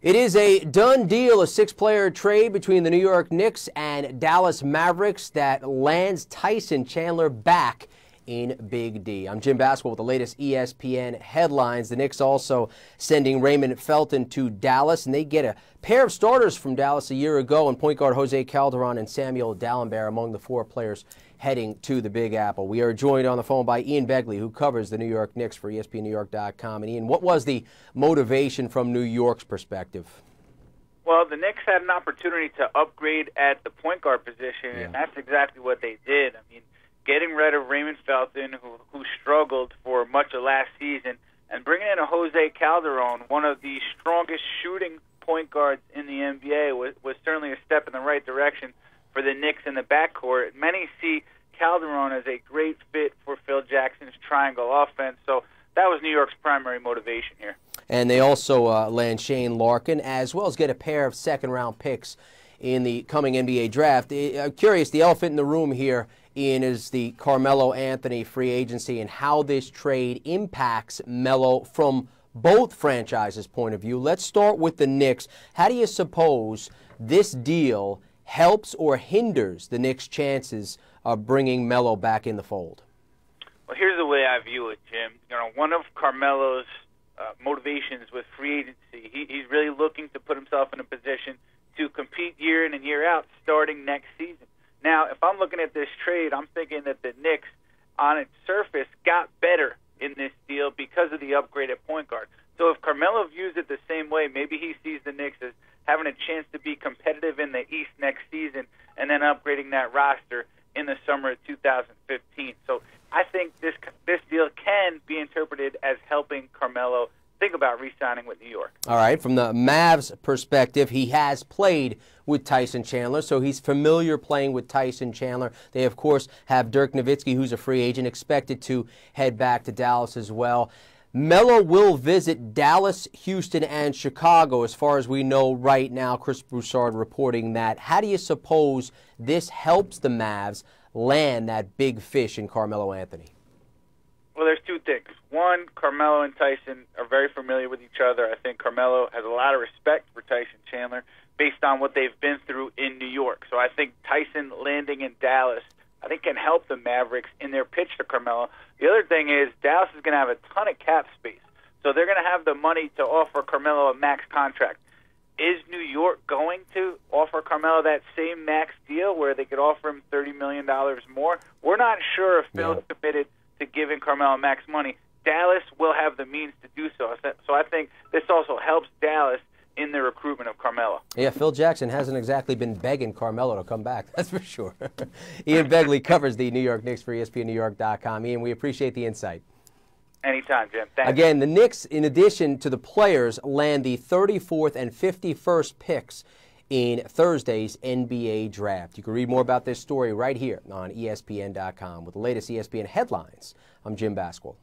It is a done deal, a six-player trade between the New York Knicks and Dallas Mavericks that lands Tyson Chandler back in Big D. I'm Jim Basquill with the latest ESPN headlines. The Knicks also sending Raymond Felton to Dallas, and they get a pair of starters from Dallas a year ago, and point guard Jose Calderon and Samuel Dalembert among the four players heading to the Big Apple. We are joined on the phone by Ian Begley, who covers the New York Knicks for ESPNNewYork.com. And Ian, what was the motivation from New York's perspective? Well, the Knicks had an opportunity to upgrade at the point guard position, and that's exactly what they did. I mean, getting rid of Raymond Felton, who struggled for much of last season, and bringing in a Jose Calderon, one of the strongest shooting point guards in the NBA, was certainly a step in the right direction for the Knicks in the backcourt. Many see Calderon as a great fit for Phil Jackson's triangle offense, so that was New York's primary motivation here. And they also land Shane Larkin, as well as get a pair of second-round picks in the coming NBA draft. I'm curious, the elephant in the room here, Ian, is the Carmelo Anthony free agency and how this trade impacts Melo from both franchises' point of view. Let's start with the Knicks. How do you suppose this deal helps or hinders the Knicks' chances of bringing Melo back in the fold? Well, here's the way I view it, Jim. You know, one of Carmelo's motivations with free agency, he's really looking to put himself in a position to compete year in and year out starting next season. Now, if I'm looking at this trade, I'm thinking that the Knicks, on its surface, got better in this deal because of the upgraded point guard. So if Carmelo views it the same way, maybe he sees the Knicks as having a chance to be competitive in the East next season and then upgrading that roster in the summer of 2015. So I think this deal can be interpreted as helping Carmelo think about re-signing with New York. All right, from the Mavs' perspective, he has played with Tyson Chandler, so he's familiar playing with Tyson Chandler. They, of course, have Dirk Nowitzki, who's a free agent, expected to head back to Dallas as well. Melo will visit Dallas, Houston, and Chicago, as far as we know right now. Chris Broussard reporting that. How do you suppose this helps the Mavs land that big fish in Carmelo Anthony? Well, there's two things. One, Carmelo and Tyson are very familiar with each other. I think Carmelo has a lot of respect for Tyson Chandler based on what they've been through in New York. So I think Tyson landing in Dallas, I think, can help the Mavericks in their pitch to Carmelo. The other thing is Dallas is going to have a ton of cap space, so they're going to have the money to offer Carmelo a max contract. Is New York going to offer Carmelo that same max deal where they could offer him $30 million more? We're not sure if Phil's committed to giving Carmelo max money. Dallas will have the means to do so. So I think this also helps Dallas in the recruitment of Carmelo. Yeah, Phil Jackson hasn't exactly been begging Carmelo to come back, that's for sure. Ian Begley covers the New York Knicks for ESPNNewYork.com. Ian, we appreciate the insight. Anytime, Jim. Thanks. Again, the Knicks, in addition to the players, land the 34th and 51st picks in Thursday's NBA draft. You can read more about this story right here on ESPN.com. With the latest ESPN headlines, I'm Jim Basquill.